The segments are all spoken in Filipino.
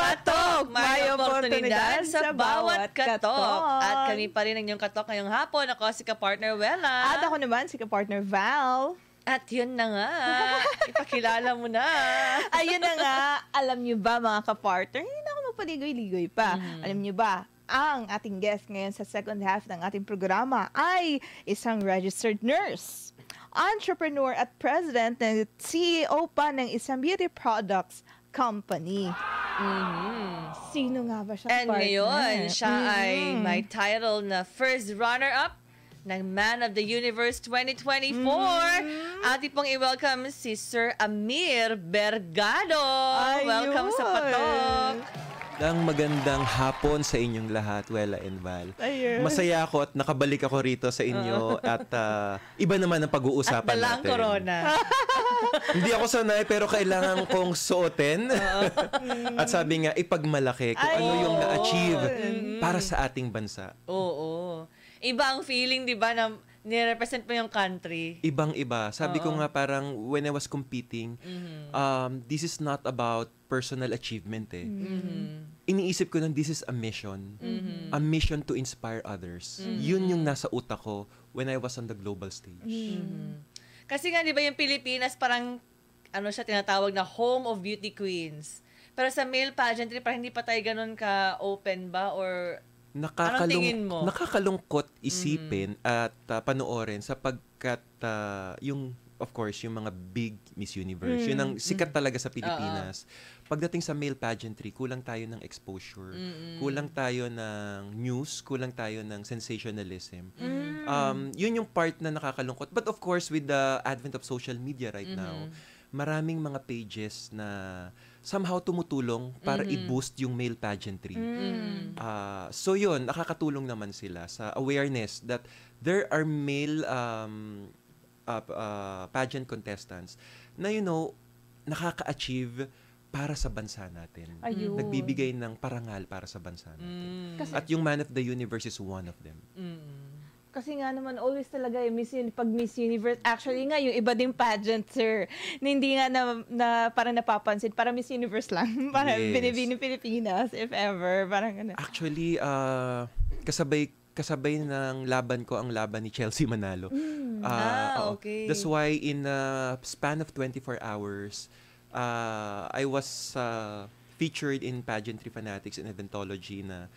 Patok! May oportunidad sa bawat katok. At kami pa rin ang inyong katok ngayong hapon. Ako si ka-partner Wella. At ako naman si ka-partner Val. At yun na nga, ipakilala mo na. Ayun na nga, alam niyo ba mga ka-partner, hindi na ako magpaligoy-ligoy pa. Alam niyo ba, ang ating guest ngayon sa second half ng ating programa ay isang registered nurse, entrepreneur at president ng CEO pa ng isang beauty products company. Sino nga ba siya, And partner? ngayon, siya ay may title na first runner-up ng Man of the Universe 2024. Ating pong i-welcome si Sir Amir Bergado. Ayun. Welcome sa Patok. Magandang hapon sa inyong lahat, Wella and Val. Ayun. Masaya ako at nakabalik ako rito sa inyo at iba naman ang pag-uusapan at dalang natin. corona. Hindi ako sanay pero kailangan kong suotin. At sabi nga, ipagmalaki kung ano yung na-achieve para sa ating bansa. Oo. Iba ang feeling, di ba, na nirepresent mo yung country. Ibang-iba. Sabi ko nga parang when I was competing, this is not about personal achievement eh. Iniisip ko na this is a mission. A mission to inspire others. Yun yung nasa utak ko when I was on the global stage. Kasi nga, di ba, yung Pilipinas parang, ano siya, tinatawag na home of beauty queens. Pero sa male pageantry, parang hindi pa tayo ganun ka-open ba? Or anong tingin mo? Nakakalungkot isipin at panoorin sapagkat yung, of course, yung mga big Miss Universe, yun ang sikat talaga sa Pilipinas. Pagdating sa male pageantry, kulang tayo ng exposure, kulang tayo ng news, kulang tayo ng sensationalism. Yun yung part na nakakalungkot. But of course, with the advent of social media right now, maraming mga pages na somehow tumutulong para i-boost yung male pageantry. So yun, nakakatulong naman sila sa awareness that there are male pageant contestants na, you know, nakaka-achieve para sa bansa natin. Ayun. Nagbibigay ng parangal para sa bansa natin. At yung Man of the Universe is one of them. Kasi nga naman, always talaga pag Miss Universe, actually nga, yung iba ding pageant, sir, na hindi nga na parang napapansin, para Miss Universe lang, para binibini Pilipinas, if ever, parang ano. Actually, kasabay ng laban ko ang laban ni Chelsea Manalo. Okay. That's why in a span of 24 hours, I was featured in Pageantry Fanatics and Eventology na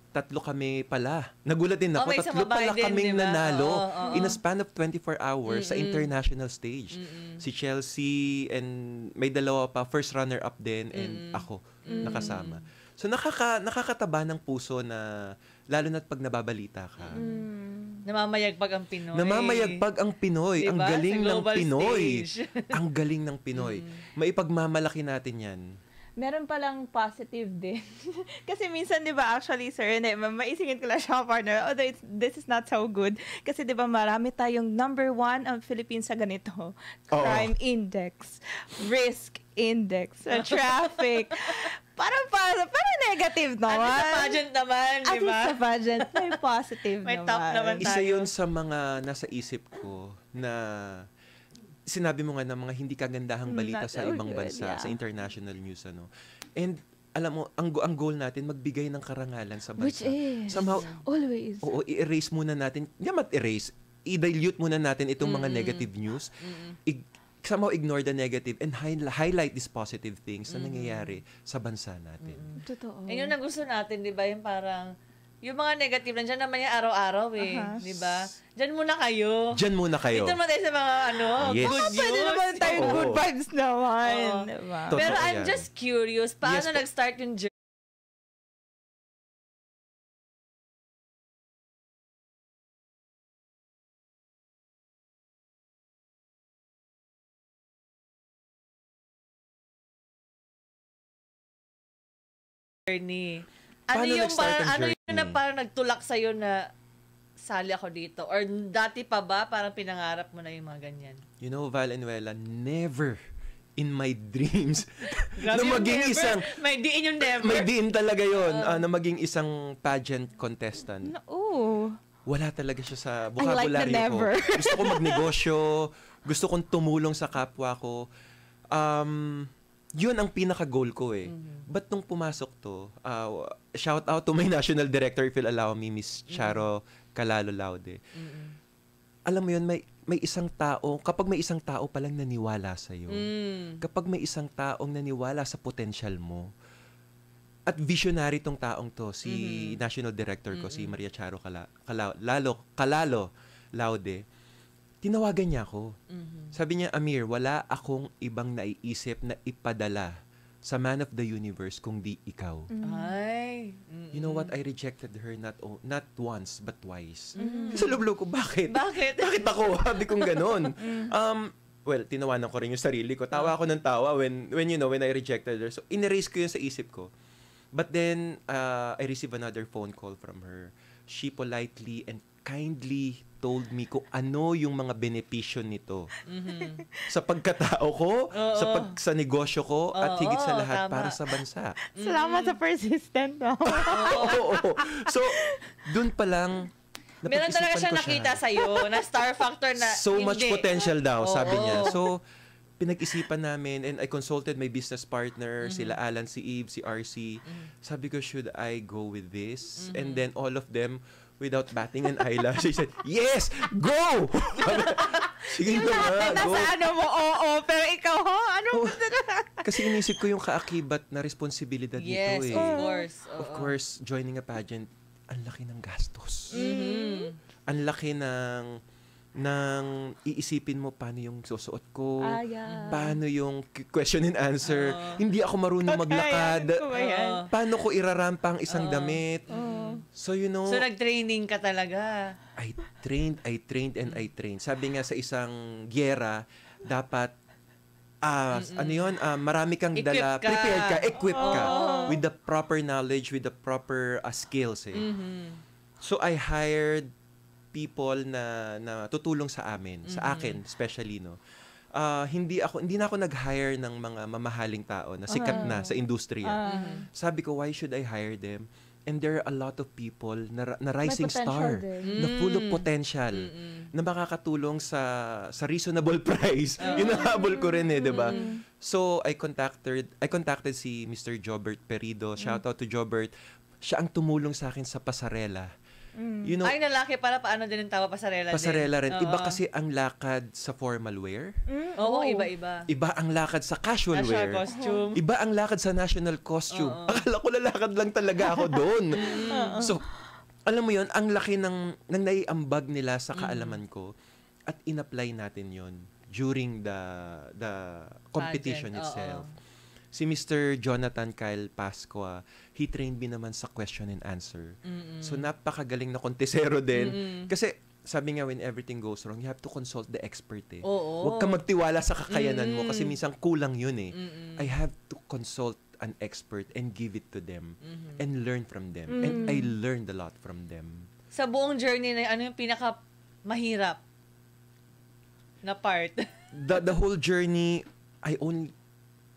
tatlo kami pala. Nagulat din ako, tatlo pala kaming diba? Nanalo in a span of 24 hours sa international stage. Si Chelsea and may dalawa pa, first runner-up din and ako nakasama. So nakakataba ng puso na lalo na't pag nababalita ka. Namamayagpag ang Pinoy. Namamayagpag ang Pinoy. Diba? Ang galing ng Pinoy. Stage. Ang galing ng Pinoy. Maipagmamalaki natin yan. Meron palang positive din. Kasi minsan, di ba, actually, sir, maisingit ko lang siya, partner, although this is not so good. Kasi, di ba, marami tayong number 1 ang Philippines sa ganito. Crime index, risk index, traffic. Parang negative naman. At sa pageant naman, di ba? At sa pageant, may positive may naman. top naman tayo. Isa yun sa mga nasa isip ko na sinabi mo nga na mga hindi kagandahang balita sa ibang bansa, sa international news, ano. And alam mo, ang goal natin, magbigay ng karangalan sa bansa. Which is, somehow, always. Oo, i-erase muna natin, hindi mat-erase, i-dilute muna natin itong mga negative news, somehow ignore the negative and highlight these positive things na nangyayari sa bansa natin. Totoo. Yun ang gusto natin, di ba? Yung parang, yung mga negative, nandiyan naman yung araw-araw eh. Di ba? Diyan muna kayo. Diyan muna kayo. Dito naman tayo sa mga Yes. good news. Pwede naman tayo good vibes naman. Diba? Pero Totoo I'm yan. just curious, paano Yes, nag-start yung journey? Paano nag-start ang ano journey? yung na parang nagtulak sa'yo na sali ako dito? Or dati pa ba parang pinangarap mo na yung mga ganyan? You know, Val and Wella, never in my dreams Grabe na yung maging never. isang May diin yung never. may diin talaga yon na maging isang pageant contestant. Oo. Wala talaga siya sa Unlike the vocabulary ko. never. Gusto ko magnegosyo, gusto kong tumulong sa kapwa ko. yun ang pinaka-goal ko eh. But nung pumasok to, shout out to my national director, if you'll allow me, Miss Charo Calalo Laude. Alam mo yun, may isang tao, kapag may isang tao palang naniwala sa'yo, kapag may isang taong naniwala sa potential mo, at visionary tong taong to, si national director ko, si Maria Charo Calalo Laude, tinawagan niya ako. Sabi niya, Amir, wala akong ibang naiisip na ipadala sa Man of the Universe kung di ikaw. Ay. You know what? I rejected her not once, but twice. Sa loob-loob ko, bakit? Bakit? Bakit ako? Sabi kong ganun. Well, tinawanan ko rin yung sarili ko. Tawa ako ng tawa when I rejected her. So, inerase ko yun sa isip ko. But then, I received another phone call from her. She politely and kindly told me kung ano yung mga benepisyo nito. Sa pagkatao ko, sa negosyo ko, at higit sa lahat tama. para sa bansa. Salamat sa persistent, no? Oo. So, dun pa lang, Meron talaga siya nakita sa'yo na star factor na so much hindi. potential daw, sabi Oo. niya. So, pinag-isipan namin and I consulted my business partner, sila Alan, si Eve, si RC. Sabi ko, should I go with this? And then all of them, without batting an eyelash, they said, yes! Go! Sige na nga, go. Nasa ano mo, oo, pero ikaw, ano mo Kasi inisip ko yung kaakibat na responsibilidad Yes, nito eh. of course. Of course, joining a pageant, ang laki ng gastos. Ang laki ng iisipin mo paano yung susuot ko, paano yung question and answer. Hindi ako marunong maglakad. Paano ko irarampa ang isang damit. So, you know, So, nag-training ka talaga. I trained, and I trained. Sabi nga sa isang gyera, dapat marami kang Equipped dala, ka. prepared ka, equipped ka with the proper knowledge, with the proper skills eh. So I hired people na tutulong sa amin, sa akin especially, no. Hindi na ako nag-hire ng mga mamahaling tao na sikat na sa industriya. Sabi ko, why should I hire them? And there are a lot of people na rising star, na full of potential, na makakatulong sa reasonable price. Hinahabol ko rin eh, 'di ba? So I contacted si Mr. Jobert Perido. Shout out to Jobert. Siya ang tumulong sa akin sa pasarela. You know, Ay, nalaki pala, paano din ang tawa pasarela din? pasarela rin. Iba kasi ang lakad sa formal wear. Oo, iba-iba. Iba ang lakad sa casual wear. National costume. Iba ang lakad sa national costume. Akala ko lalakad lang talaga ako doon. So, alam mo yon, ang laki ng naiambag nila sa kaalaman ko at in-apply natin yon during the competition Pageant, itself. Si Mr. Jonathan Kyle Pascua, he trained me naman sa question and answer. So, napakagaling na kontesero din. Kasi, sabi nga, when everything goes wrong, you have to consult the expert eh. Oo. Huwag kang magtiwala sa kakayanan mo kasi minsan kulang yun eh. I have to consult an expert and give it to them and learn from them. And I learned a lot from them. Sa buong journey na, ano yung pinaka mahirap na part? The whole journey,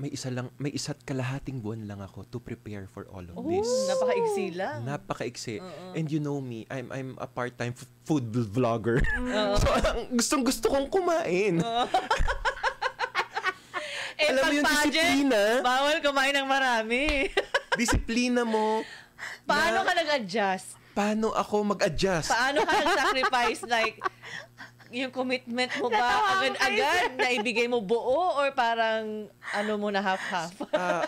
may isa't kalahating buwan lang ako to prepare for all of this. Napaka-iksi lang. Napaka-iksi. And you know me, I'm a part-time food vlogger. So, gusto kong kumain. Alam mo yung disiplina? Bawal kumain ng marami. Disiplina mo. Paano ka nag-adjust? Paano ako mag-adjust? Paano ka nag-sacrifice? Like, yung commitment mo ba agad-agad na ibigay mo buo or parang ano mo na half-half?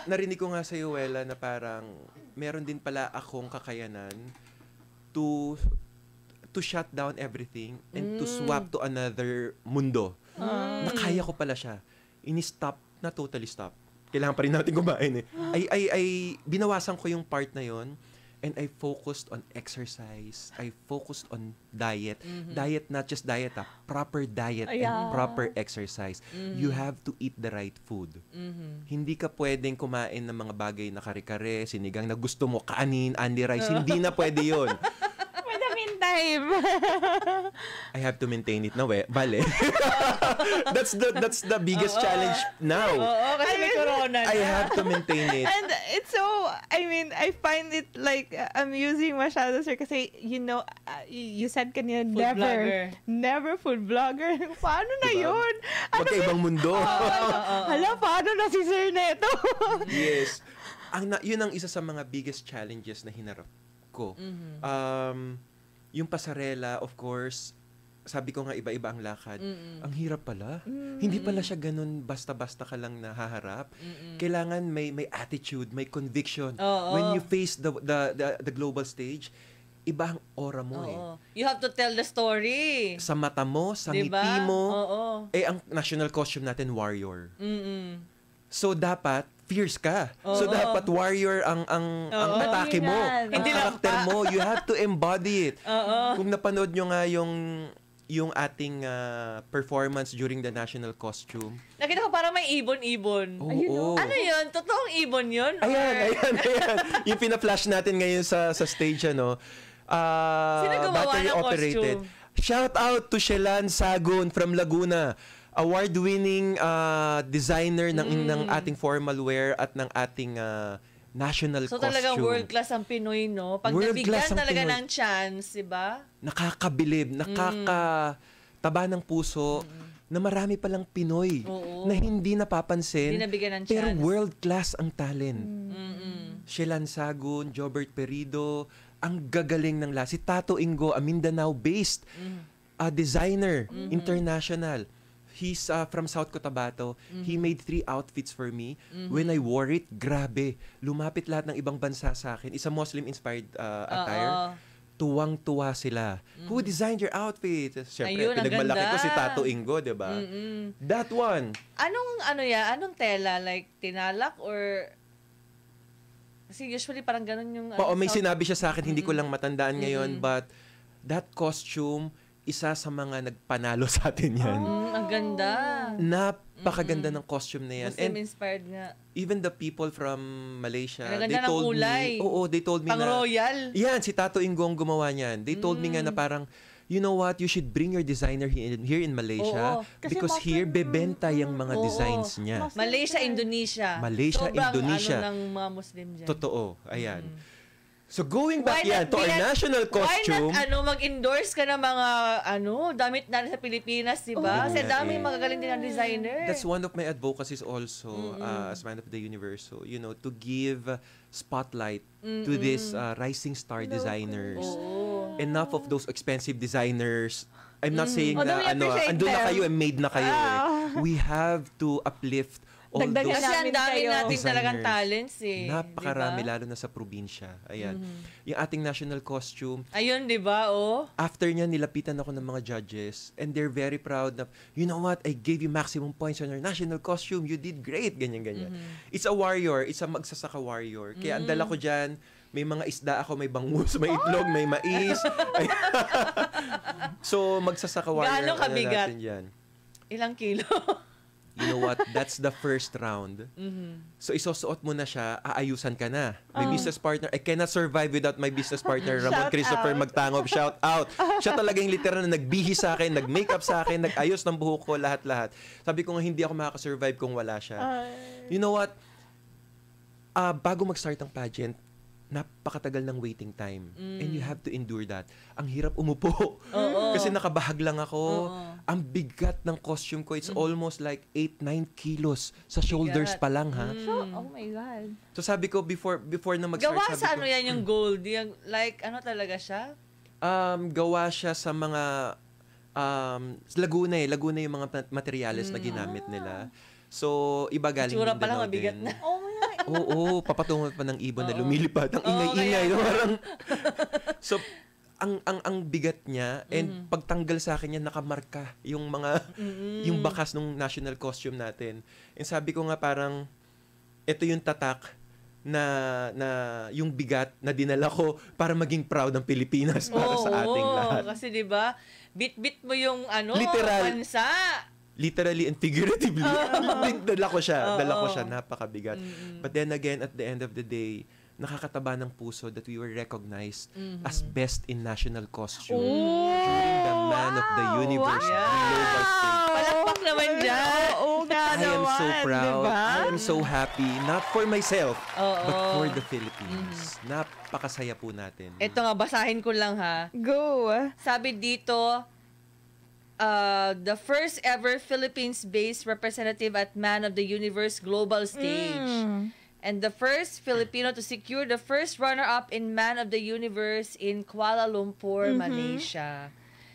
Narinig ko nga sa iyo, Wela, na parang meron din pala akong kakayanan to shut down everything and to swap to another mundo. Nakaya ko pala siya. Ini-stop, na totally stop. Kailangan pa rin natin kumain eh. Ay binawasan ko yung part na yon. And I focused on exercise. I focused on diet. Diet, not just diet, proper diet and proper exercise. You have to eat the right food. Hindi ka pwedeng kumain ng mga bagay na kare-kare, sinigang na gusto mo, kanin, only rice. Hindi na pwede yun. With the meantime, time. I have to maintain it na, bale. That's the biggest challenge now. Oo, kasi may corona na. I have to maintain it. And it's so, I mean, I find it like amusing masyado, sir, kasi, you said kanina, never food vlogger. Paano na yun? Magkaibang mundo. Hala, paano na si sir neto? Yes. Yun ang isa sa mga biggest challenges na hinarap ko. Yung pasarela, of course, sabi ko nga iba-iba ang lakad. Ang hirap pala. Hindi pala siya ganun basta-basta ka lang nahaharap. Kailangan may attitude, may conviction. When you face the global stage, iba ang aura mo You have to tell the story. Sa mata mo, sa ngiti mo. Ang national costume natin, warrior. So, dapat fierce ka. So, dapat warrior ang atake mo. Ang karakter mo. You have to embody it. Kung napanood nyo nga yung ating performance during the national costume. Nakita ko parang may ibon-ibon. Oo. Ano yun? Totoong ibon yun? Ayan. Yung pina-flash natin ngayon sa stage, Sino gumawa ng operated. Shout out to Shelan Sagun from Laguna. Award-winning designer ng ating formal wear at ng ating national costume. So talagang world-class ang Pinoy, no? Pag nabigyan talaga ng chance, diba? Nakakabilib, nakakataba ng puso na marami palang Pinoy na hindi napapansin. Hindi nabigyan ng chance. Pero world-class ang talent. Shelan Sagun, Jobert Perido, ang gagaling ng Si Tato Ingo, a Mindanao-based designer, international. He's from South Cotabato. He made 3 outfits for me. When I wore it, grabe. Lumapit lahat ng ibang bansa sa akin. It's a Muslim-inspired attire. Tuwang-tuwa sila. Who designed your outfit? Siyempre, pinagmalaki ko si Tato Ingo, di ba? That one. Anong tela? Like, tinalak or... Kasi usually parang ganun yung... May sinabi siya sa akin, hindi ko lang matandaan ngayon, but that costume, isa sa mga nagpanalo sa atin yan. Ang ganda. Napakaganda ng costume na yan. Muslim-inspired nga. Even the people from Malaysia, ang ganda ng kulay. They told me Pang-royal. Yan, si Tato Ingong gumawa niyan. They told me nga na parang, you know what, you should bring your designer here in Malaysia because here, bebenta yung mga designs niya. Malaysia, Indonesia. Indonesia. Ng mga Muslim dyan. Totoo. Ayan. So going back to our national costume. Why not mag-endorse ka ng mga damit natin sa Pilipinas, di ba? Kasi daming magagaling din ang designer. That's one of my advocacies also as Man of the Universe. So, to give spotlight to these rising star designers. Enough of those expensive designers. I'm not saying na andun na kayo and made na kayo. We have to uplift all those kasi ang dami natin talagang talents Napakarami, lalo na sa probinsya. Ayan. Yung ating national costume. Ayun, di ba? After niya, nilapitan ako ng mga judges and they're very proud na, you know what, I gave you maximum points on your national costume. You did great. Ganyan. It's a warrior. It's a magsasaka warrior. Kaya ang dala ko dyan, may mga isda ako, may bangus, may itlog, may mais. So, magsasaka warrior. Gaano kabigat? Natin dyan. Ilang kilo? You know what? That's the first round. So, isusuot mo na siya, aayusan ka na. May business partner. I cannot survive without my business partner, Ramon Christopher Magtangob. Shout out. Siya talaga yung literal na nagbihis sa akin, nag-makeup sa akin, nag-ayos ng buhok ko, lahat-lahat. Sabi ko nga, hindi ako makakasurvive kung wala siya. You know what? Bago mag-start ang pageant, napakatagal ng waiting time. And you have to endure that. Ang hirap umupo. Kasi nakabahag lang ako. Ang bigat ng costume ko, it's almost like 8-9 kilos sa shoulders pa lang, ha? Oh my God. So sabi ko, before na mag-start, gawa sa yan yung gold? Yung, like, talaga siya? Gawa siya sa mga, Laguna yung mga materyales na ginamit nila. So, iba galing Tsura pa lang, Mindanao mabigat din. na. Oo, papatungo pa ng ibon na lumilipad. Ang ingay-ingay. Parang, so, ang bigat niya and pagtanggal sa akin niya, nakamarka yung mga, yung bakas ng national costume natin. And sabi ko nga parang, ito yung tatak na yung bigat na dinala ko para maging proud ng Pilipinas para sa ating lahat. Kasi 'di ba, bit-bit mo yung bansa. Literally and figuratively. Dala ko siya, napakabigat. But then again, at the end of the day, nakakataba ng puso that we were recognized as best in national costume during the Man of the Universe Global Stage. Palakpak naman dyan. Oo nga I am so naman, proud. diba? I am so happy. Not for myself, Oo. but for the Philippines. Napakasaya po natin. Ito nga, basahin ko lang ha. Go. Sabi dito, the first ever Philippines-based representative at Man of the Universe Global Stage. And the first Filipino to secure the first runner-up in Man of the Universe in Kuala Lumpur, Malaysia.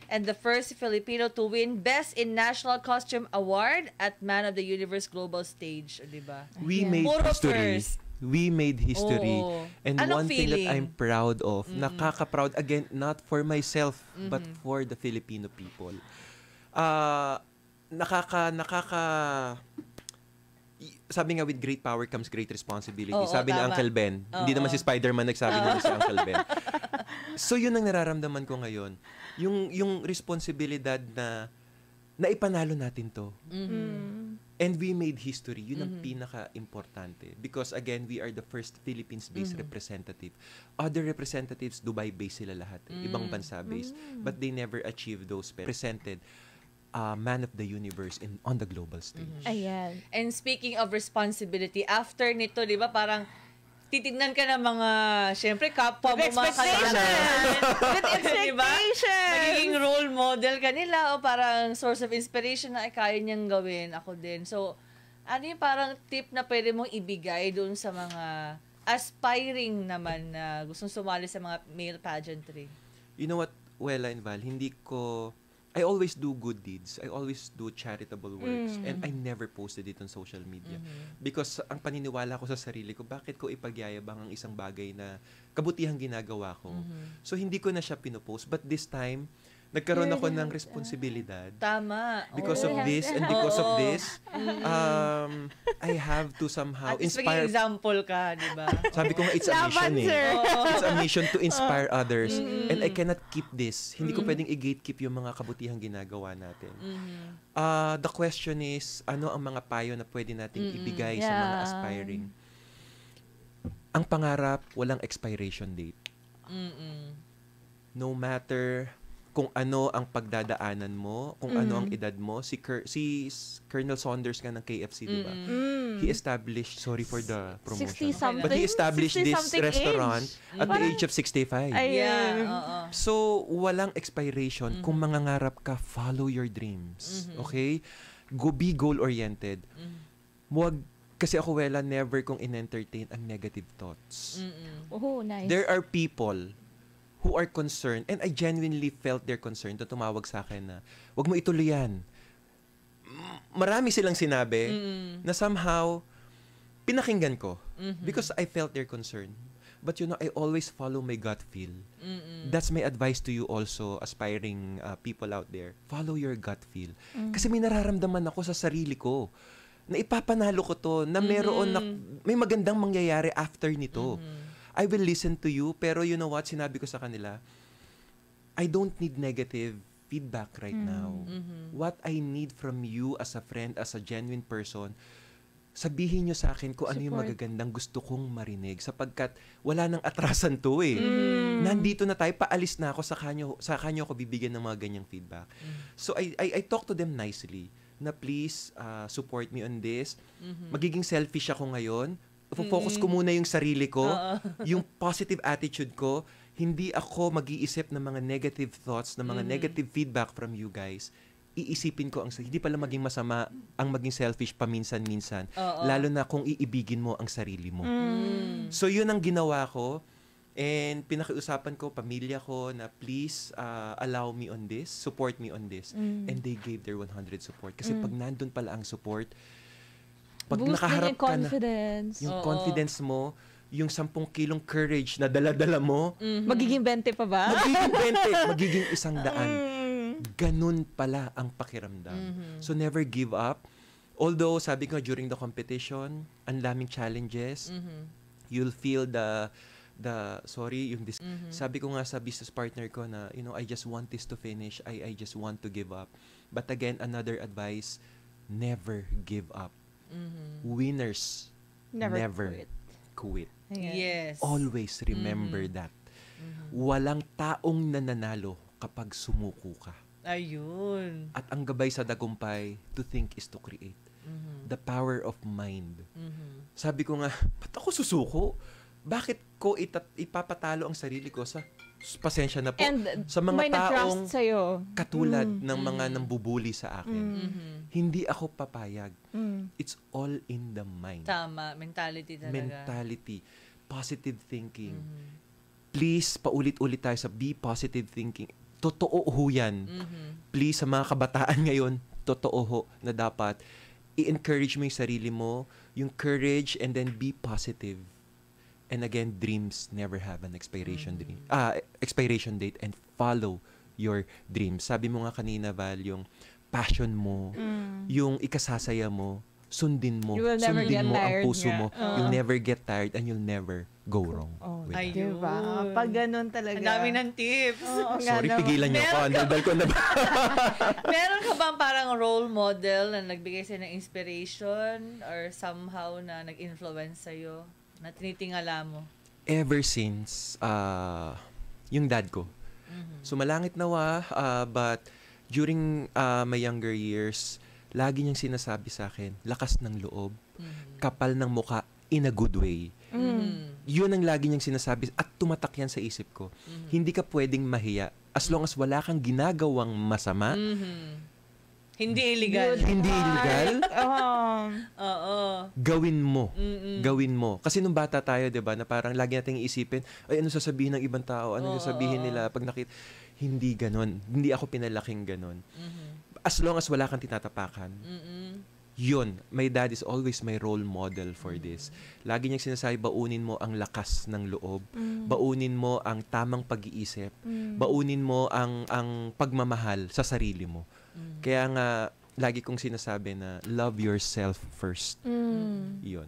And the first Filipino to win Best in National Costume Award at Man of the Universe Global Stage. O, diba? We Ayan. made Puro history. first. We made history. Oo. And Anong one thing that feeling? I'm proud of, nakaka-proud, again, not for myself, but for the Filipino people. Sabi nga, with great power comes great responsibility. Oo, Sabi ni tama. Uncle Ben. Hindi naman si Spider-Man nagsabi niya si Uncle Ben. So, yun ang nararamdaman ko ngayon. Yung responsibilidad na naipanalo natin to. And we made history. Yun ang pinaka-importante. Because again, we are the first Philippines-based representative. Other representatives, Dubai-based sila lahat. Ibang bansa-based. But they never achieved those. Presented Man of the Universe on the global stage. Ayan. And speaking of responsibility, after nito, di ba, parang titignan ka ng mga, syempre, kapwa mo mga kasalanan. With Diba? expectations. Nagiging role model ka nila o parang source of inspiration na kaya niyang gawin. Ako din. So, ano yung parang tip na pwede mong ibigay doon sa mga aspiring naman na gustong sumali sa mga male pageantry? You know what, Wella and Val, I always do good deeds. I always do charitable works. And I never posted it on social media. Because ang paniniwala ko sa sarili ko, bakit ko ipagyayabang ang isang bagay na kabutihang ginagawa ko? So, hindi ko na siya pinopost. But this time, nagkaroon ako ng responsibilidad. Tama. Because of this and because of this, I have to somehow At least inspire. maging example ka, di ba? Sabi ko nga, it's a mission Laban, sir. It's a mission to inspire others. And I cannot keep this. Hindi ko pwedeng i-gatekeep yung mga kabutihang ginagawa natin. The question is, ano ang mga payo na pwede nating ibigay sa mga aspiring? Ang pangarap, walang expiration date. No matter kung ano ang pagdadaanan mo, kung ano ang edad mo. Si Colonel Saunders nga ng KFC, di ba? He established, sorry for the promotion, 60-something? but he established this 60-something restaurant age. at the age of 65. Yeah, oo. So, walang expiration. Kung mangangarap ka, follow your dreams. Okay? Be goal-oriented. Kasi ako, Wella, never kong in-entertain ang negative thoughts. Oh, nice. There are people who are concerned, and I genuinely felt their concern na tumawag sa akin na, wag mo ituloy yan. Marami silang sinabi na somehow, pinakinggan ko because I felt their concern. But I always follow my gut feel. That's my advice to you also, aspiring people out there. Follow your gut feel. Kasi may nararamdaman ako sa sarili ko na ipapanalo ko to, na may magandang mangyayari after nito. I will listen to you, pero you know what, sinabi ko sa kanila, I don't need negative feedback right now. What I need from you as a friend, as a genuine person, sabihin nyo sa akin kung ano yung magagandang gusto kong marinig, sapagkat wala nang atrasan to eh. Nandito na tayo, paalis na ako, sa kanyo ako bibigyan ng mga ganyang feedback. So I talk to them nicely, na please support me on this. Magiging selfish ako ngayon. Focus ko muna yung sarili ko, yung positive attitude ko. Hindi ako mag-iisip ng mga negative thoughts, ng mga negative feedback from you guys. Iisipin ko hindi pala maging masama ang maging selfish paminsan-minsan. Lalo na kung iibigin mo ang sarili mo. So yun ang ginawa ko. And pinakiusapan ko, pamilya ko, na please allow me on this, support me on this. And they gave their 100 support. Kasi pag nandun pala ang support, pag boost nakaharap yung ka confidence. yung confidence mo, yung 10 kilong courage na dala-dala mo, Magiging 20 pa ba? magiging 20, magiging 100. Ganun pala ang pakiramdam. So never give up. Although, sabi ko, during the competition, ang daming challenges. You'll feel sabi ko nga sa business partner ko na, I just want this to finish. I just want to give up. But again, another advice, never give up. Winners never quit. Ayan. Yes. Always remember that. Walang taong nananalo kapag sumuko ka. Ayun. At ang gabay sa tagumpay, to think is to create. The power of mind. Sabi ko nga, ba't ako susuko? Bakit ko ipapatalo ang sarili ko sa pasensya na po And sa mga may taong nag-trust sa'yo. katulad ng mga nambubuli sa akin? Hindi ako papayag. It's all in the mind. Tama. Mentality talaga. Mentality. Positive thinking. Please, paulit-ulit tayo sa be positive thinking. Totoo ho yan. Please, sa mga kabataan ngayon, totoo ho na dapat i-encourage mo yung sarili mo, yung courage, and then be positive. And again, dreams never have an expiration date, and follow your dreams. Sabi mo nga kanina, Val, yung passion mo, yung ikasasaya mo, sundin mo. You will never Sundin get mo ang tired puso nga. mo. You'll never get tired and you'll never go wrong. Oh, with that. Ayun. diba? Pag ganun talaga. Ang dami ng tips. Oo nga Sorry, naman. pigilan niyo ako. Ang daldal ko na ba? Meron ka bang parang role model na nagbigay sa'yo ng inspiration or somehow na nag-influence sa'yo na tinitingala mo? Ever since, yung dad ko. Sumalangit nawa, but during my younger years, lagi niyang sinasabi sa akin, lakas ng loob, kapal ng muka, in a good way. Yun ang lagi niyang sinasabi at tumatak yan sa isip ko. Hindi ka pwedeng mahiya as long as wala kang ginagawang masama. Hindi illegal. Hindi illegal. Oo. Gawin mo. Gawin mo. Kasi nung bata tayo, 'di ba, na parang lagi nating iisipin, ay ano sasabihin ng ibang tao? Ano sasabihin nila pag nakita? Hindi ganon. Hindi ako pinalaking ganon. As long as wala kang tinatapakan. Yun, my dad is always my role model for this. Lagi niyang sinasabi, baunin mo ang lakas ng loob. Baunin mo ang tamang pag-iisip. Baunin mo ang pagmamahal sa sarili mo. Kaya nga, lagi kong sinasabi na love yourself first. Yun.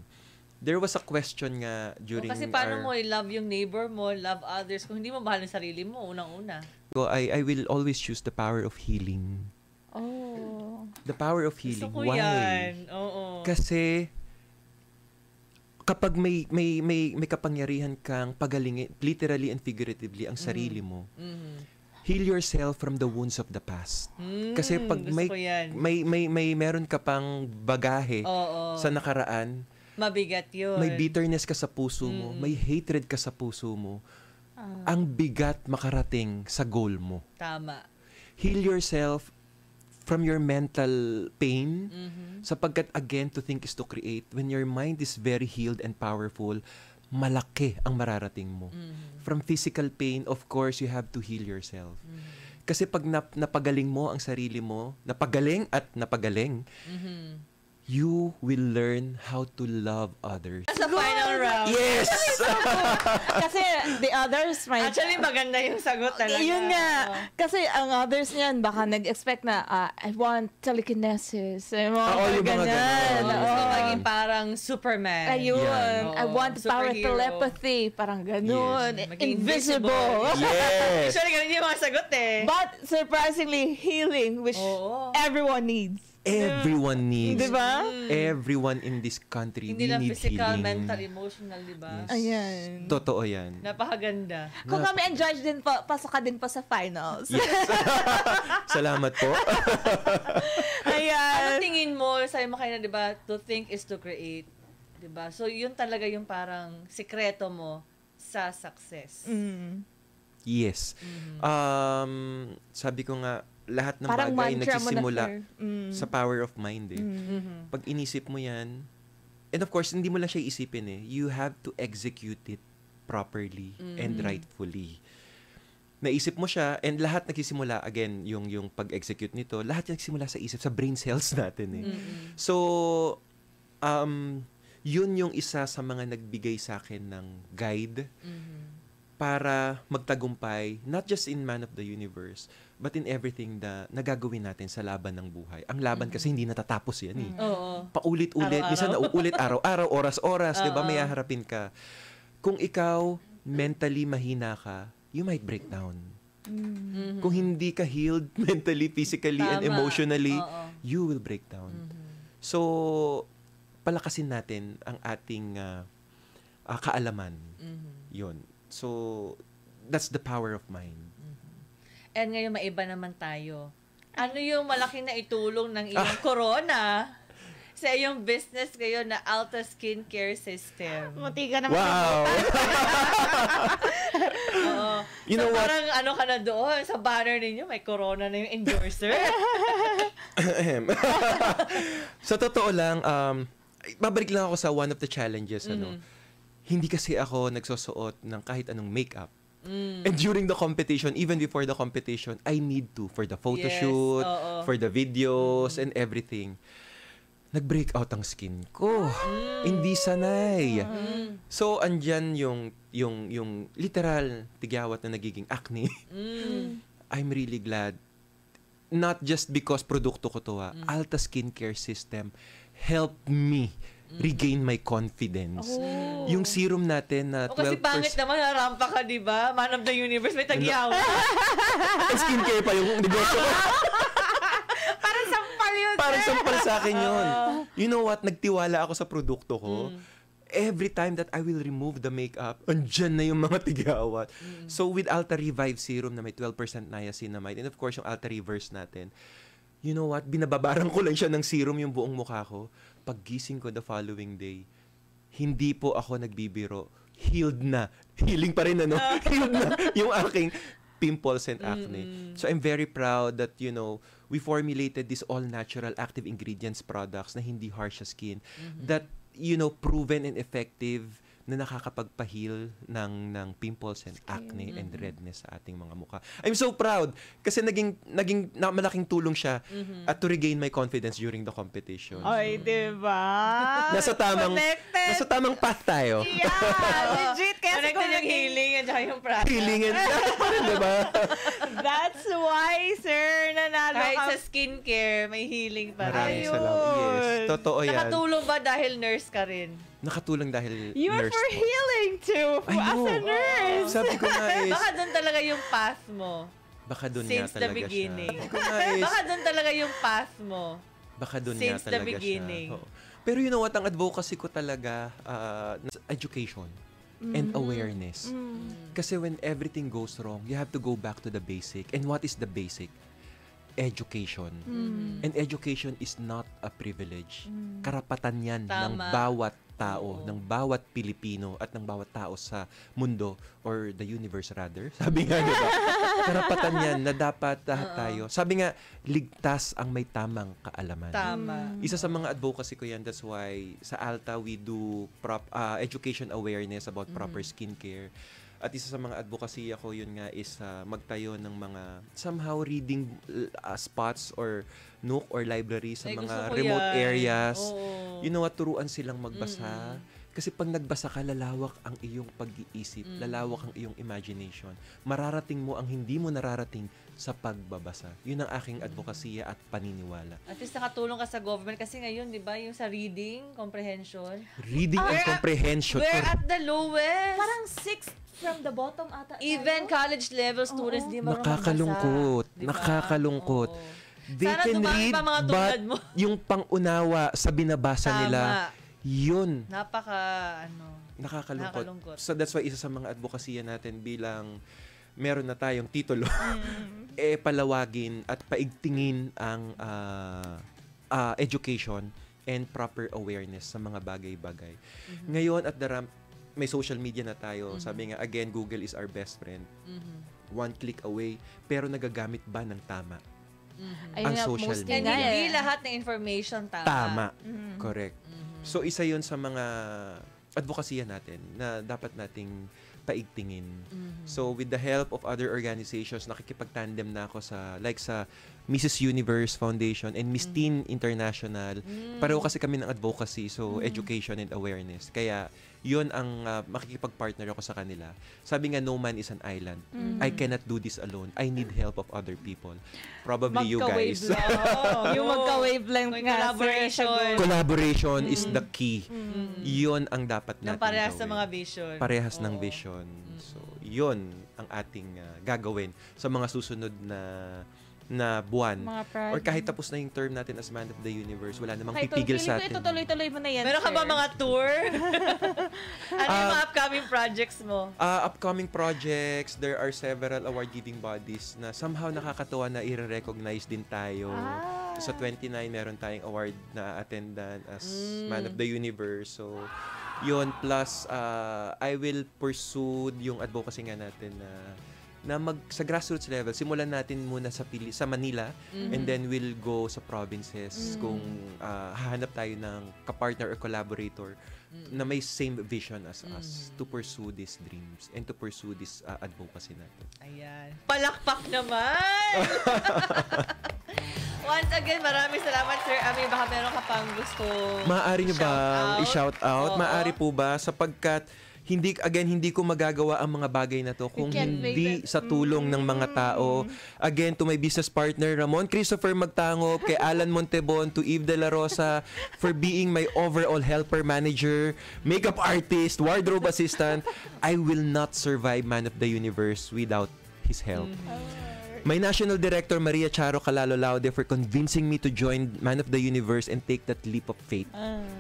There was a question nga during Kasi paano mo i-love yung neighbor mo, love others, kung hindi mo mahal yung sarili mo, unang-una. I will always choose the power of healing. Oh. The power of healing. Gusto ko Why? yan. Oo. Kasi kapag may kapangyarihan kang pagalingin, literally and figuratively, ang sarili mo, heal yourself from the wounds of the past. Kasi pag gusto ko yan. may meron ka pang bagahe sa nakaraan, Mabigat yun. may bitterness ka sa puso mo, may hatred ka sa puso mo, ang bigat makarating sa goal mo. Tama. Heal yourself from your mental pain, sapagkat again, to think is to create. When your mind is very healed and powerful, malaki ang mararating mo. From physical pain, of course, you have to heal yourself. Kasi pag napagaling mo ang sarili mo, napagaling, you will learn how to love others. Sa final round. Yes! Kasi the others might... Actually, maganda yung sagot talaga. Yun nga. Oo. Kasi ang others niyan, baka nag-expect na, I want telekinesis. Yung mga yung mga ganyan. ganun. Gusto Oo. maging parang Superman. Ayun. Yan. I want power Superhero. telepathy. Parang ganun. Yes. Maging Invisible. Yes! Actually, ganun yung mga sagot eh. But surprisingly, healing, which Oo. everyone needs. Everyone needs. Diba? Everyone in this country, Hindi we lang need physical, healing. mental, emotional, di ba? Yes. Ayan. Totoo yan. Napakaganda. Kung kami ang judge din po, pasok ka din po sa finals. Salamat po. Ayan. Ano tingin mo, sabi mo kayo na, di ba, to think is to create. Di ba? So, yun talaga yung parang sikreto mo sa success. Yes. Sabi ko nga, lahat ng Parang bagay mantra mo na, nagsisimula sir. sa power of mind eh. Pag inisip mo yan, and of course, hindi mo lang siya isipin eh. You have to execute it properly and rightfully. Naisip mo siya, and lahat nagsisimula, again, yung pag-execute nito, lahat nagsisimula sa isip, sa brain cells natin eh. So, yun yung isa sa mga nagbigay sa akin ng guide para magtagumpay, not just in Man of the Universe, but in everything na nagagawin natin sa laban ng buhay. Ang laban kasi hindi natatapos yan eh. Oo. Paulit-ulit, Araw-araw. minsan nauulit araw-araw, oras-oras, 'di ba? May haharapin ka. Kung ikaw mentally mahina ka, you might break down. Kung hindi ka healed mentally, physically, and Tama. emotionally, Oo. you will break down. So, palakasin natin ang ating kaalaman. Yun. So, that's the power of mind. And ngayon, maiba naman tayo. Ano yung malaking na itulong ng iyong corona sa iyong business ngayon na Alta Skincare System? Muti ka naman. Wow! Oo. You know what? Parang ano ka na doon, sa banner ninyo, may corona na yung endorser. Sa totoo lang, babalik lang ako sa one of the challenges. Hindi kasi ako nagsusuot ng kahit anong makeup. And during the competition, even before the competition, I need to for the photo shoot, for the videos, and everything. Nag-break out ang skin ko. Hindi sanay. So, andyan yung literal tigyawat na nagiging acne. I'm really glad. Not just because produkto ko to, Alta Skincare System helped me regain my confidence. Yung serum natin na 12%. Kasi pangit naman, narampa ka, di ba? Man of the universe, may tagyaw. Skincare pa yung negosyo ko. Parang sampal yun. Parang sampal sa akin yun. You know what? Nagtiwala ako sa produkto ko. Every time that I will remove the makeup, andyan na yung mga tigyawat. So with Alta Revive Serum na may 12% niacinamide, and of course yung Alta Reverse natin, you know what? Binababarang ko lang siya ng serum yung buong mukha ko. Paggising ko the following day, hindi po ako nagbibiro. Healed na. Healing pa rin, ano? Healed na yung aking pimples and acne. So I'm very proud that, we formulated this all-natural active ingredients products na hindi harsh sa skin. That, proven and effective na nakakapagpa-heal ng pimples and acne and redness sa ating mga mukha. I'm so proud kasi naging malaking tulong siya at to regain my confidence during the competition. Ay, diba? Nasa tamang path tayo. Yeah, legit. Kaya Connected yung healing at saka yung product. Healing and diba? That's why, sir, nanalo Kahit ka. sa skincare, may healing pa Maraming rin. salamat. Yes, totoo yan. Nakatulong ba dahil nurse ka rin? Nakatulong dahil You're nurse for po. healing too, I know. as a nurse. Sabi ko nga Baka doon talaga yung path mo. baka doon nga Since the talaga beginning. siya. Sabi ko nga Baka doon talaga yung path mo. baka doon nga Since the talaga beginning. siya. Oo. Pero you know what, ang advocacy ko talaga, education and awareness. Kasi when everything goes wrong, you have to go back to the basic. And what is the basic? Education. And education is not a privilege. Karapatan yan ng Tama. bawat tao, Oo. ng bawat Pilipino at ng bawat tao sa mundo or the universe rather. Sabi nga, di ba? Karapatan yan na dapat lahat tayo. Sabi nga, ligtas ang may tamang kaalaman. Tama. Isa sa mga advocacy ko yan, that's why sa Alta we do education awareness about proper skincare. At isa sa mga advocacy ako yun nga is magtayo ng mga somehow reading spots or nook or library sa Ay, mga gusto ko remote yan. areas. Oo. You know what, turuan silang magbasa. Kasi pag nagbasa ka, lalawak ang iyong pag-iisip, lalawak ang iyong imagination. Mararating mo ang hindi mo nararating sa pagbabasa. Yun ang aking advokasya at paniniwala. At least nakatulong ka sa government kasi ngayon, di ba, yung sa reading, comprehension. Reading and comprehension. We're at the lowest. Parang 6th from the bottom ata. Even college level students, di ba? Nakakalungkot. Nakakalungkot. They Sana can dumami read, pa mga but tulad mo. yung pang-unawa sa binabasa Tama. nila, yun, Nakakalungkot. nakakalungkot. So that's why isa sa mga advokasya natin bilang meron na tayong titulo, palawagin at paigtingin ang education and proper awareness sa mga bagay-bagay. Ngayon at the ramp, may social media na tayo. Sabi nga, again, Google is our best friend. One click away. Pero nagagamit ba ng tama? Ayun ang nga, social mostly And media. nga hindi eh. lahat ng information tama. Tama. Correct. So, isa yun sa mga advokasya natin na dapat nating paigtingin. So, with the help of other organizations, nakikipag-tandem na ako sa Mrs. Universe Foundation and Miss Teen International. Pareho kasi kami ng advocacy, so education and awareness. Kaya, yun ang makikipag-partner ako sa kanila. Sabi nga, no man is an island. I cannot do this alone. I need help of other people. Probably you guys. Yung magka-wavelength May nga. collaboration. sir. Collaboration is the key. Yun ang dapat natin Ng parehas sa gawin. mga vision. Parehas ng Oo. vision. So, yun ang ating gagawin sa mga susunod na na buwan. Mga project. Or kahit tapos na yung term natin as Man of the Universe, wala namang Kahit pipigil sa feeling ko atin. itutuloy-tuloy mo na yan, Meron ka ba sir? mga tour? Ano yung mga upcoming projects mo? Upcoming projects, there are several award-giving bodies na somehow nakakatuwa na i-recognize din tayo. Sa 29, meron tayong award na attendan as Man of the Universe. So, yun. Plus, I will pursue yung advocacy nga natin na sa grassroots level. Simulan natin muna sa Manila and then we'll go sa provinces kung hahanap tayo ng kapartner or collaborator na may same vision as us to pursue these dreams and to pursue this advocacy natin. Ayan. Palakpak naman! Once again, maraming salamat, Sir Ami. Baka meron ka pang gusto Maaari nyo ba i-shout out? Oo. Maaari po ba? Sapagkat hindi ko magagawa ang mga bagay na to kung can't make hindi it. sa tulong ng mga tao. Again, to my business partner, Ramon Christopher Magtangop, kay Alan Montebon, to Eve De La Rosa, for being my overall helper manager, makeup artist, wardrobe assistant. I will not survive Man of the Universe without his help. My National Director, Maria Charo Calalo Laude, for convincing me to join Man of the Universe and take that leap of faith.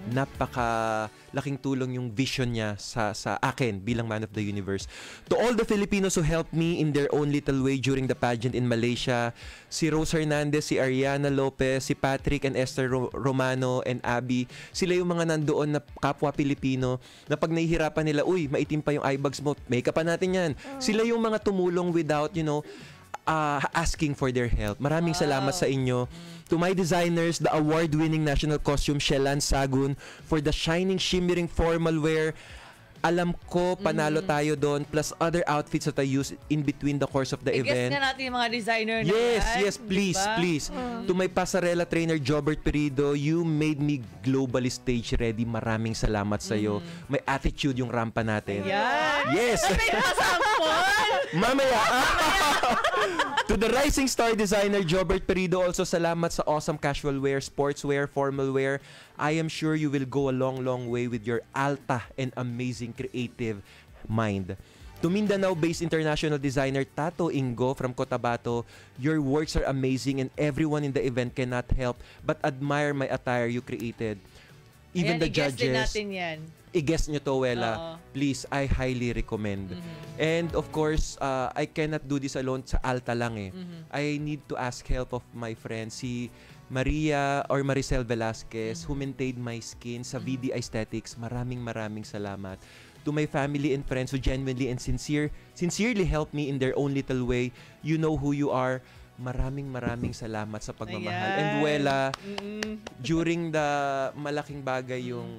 Napaka-laking tulong yung vision niya sa akin bilang Man of the Universe. To all the Filipinos who helped me in their own little way during the pageant in Malaysia, si Rose Hernandez, si Ariana Lopez, si Patrick and Esther Romano and Abby, sila yung mga nandoon na kapwa Pilipino na pag nahihirapan nila, uy, maitim pa yung eye bags mo, make up pa natin yan. Sila yung mga tumulong without, asking for their help. Maraming salamat sa inyo. To my designers, the award-winning national costume Shelan Sagun for the shining, shimmering formal wear. Alam ko, panalo tayo doon, plus other outfits that I use in between the course of the event. I-guess nga natin yung mga designer na Yes, please, diba? please. To my pasarela trainer, Jobert Perido, you made me globally stage ready. Maraming salamat sa'yo. May attitude yung rampa natin. Yan. Yes! May kasampol! Mamaya! To the rising star designer, Jobert Perido, also salamat sa awesome casual wear, sportswear, formal wear. I am sure you will go a long, long way with your alta and amazing creative mind. To Mindanao-based international designer Tato Ingo from Cotabato, your works are amazing and everyone in the event cannot help but admire my attire you created. Even Ayan, the i-guess din judges. natin yan. I-guess nyo to, Wela. Oo. Please, I highly recommend. And of course, I cannot do this alone. Sa alta lang eh. I need to ask help of my friend, si Maria or Maricel Velasquez, who maintained my skin sa VD Aesthetics. Maraming salamat. To my family and friends who genuinely and sincerely helped me in their own little way. You know who you are. Maraming salamat sa pagmamahal. Ayan. And Wela, during the malaking bagay yung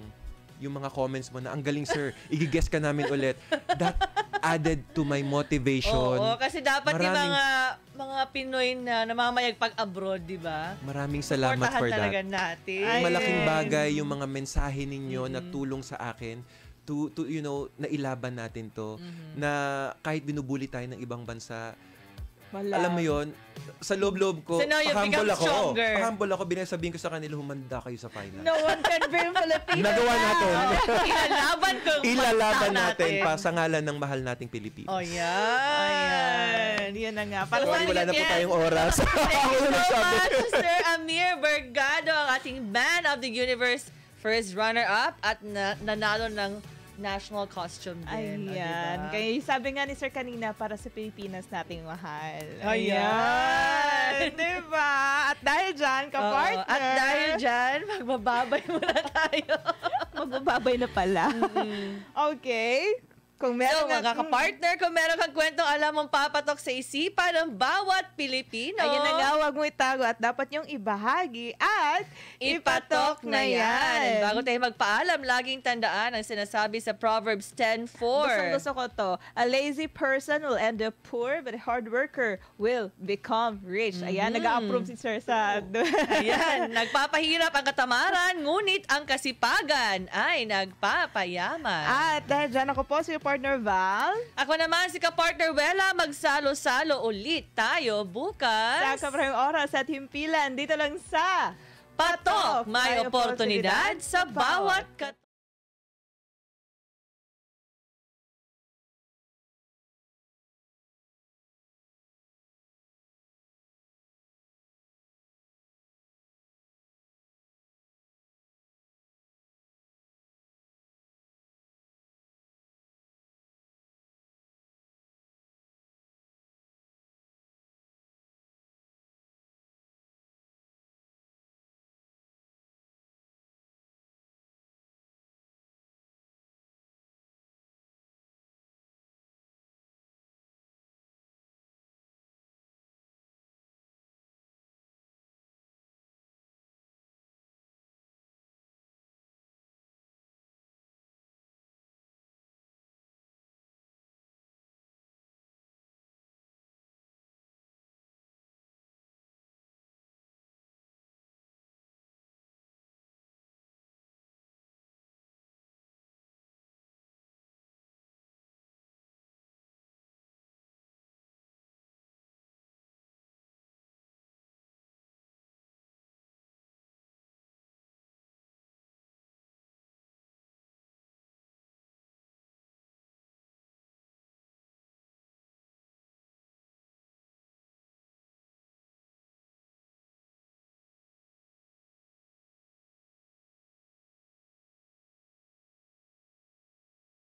mga comments mo na, ang galing sir, igigess ka namin ulit. That added to my motivation. Oo, kasi dapat yung mga Pinoy na namamayag pag-abroad, di ba? Maraming salamat for that. talaga natin. Malaking bagay yung mga mensahe ninyo na tulong sa akin to nailaban natin to. Na kahit binubuli tayo ng ibang bansa, alam mo yon, sa loob-loob ko, So now you become stronger. pahambol ako, binasabihin ko sa kanila, humanda kayo sa final. No one can bring Filipino Nagawa natin. Ilalaban natin pa sa ngalan ng mahal nating Pilipinas. Oh, yan. Yun na nga. Para Sorry, sa wala na po Yes. tayong oras. Thank you so much, Sir Amir Bergado, ang ating Man of the Universe first runner-up at nanalo ng national costume din. Ayan. Kaya sabi nga ni Sir kanina, para sa Pilipinas nating mahal. Ayan. Diba? At dahil dyan, kapartner. At dahil dyan, magbababay muna tayo. Magbababay na pala. Okay. Kung meron Mga kapartner, kung meron kang kwentong alam mong papatok sa isipan ng bawat Pilipino, ayun na nga, huwag mo itago at dapat yung ibahagi at ipatok na yan. Bago tayo magpaalam, laging tandaan ang sinasabi sa Proverbs 10:4. Gusto ko to. A lazy person will end up poor, but a hard worker will become rich. Ayan, nag-a-approve si Sir sa... Ayan, nagpapahirap ang katamaran, ngunit ang kasipagan ay nagpapayaman. At dahil dyan ako po si partner Val. Ako naman si kapartner Wela, magsalo-salo ulit tayo bukas. Sa kaparang oras at himpilan dito lang sa Patok, may oportunidad sa bawat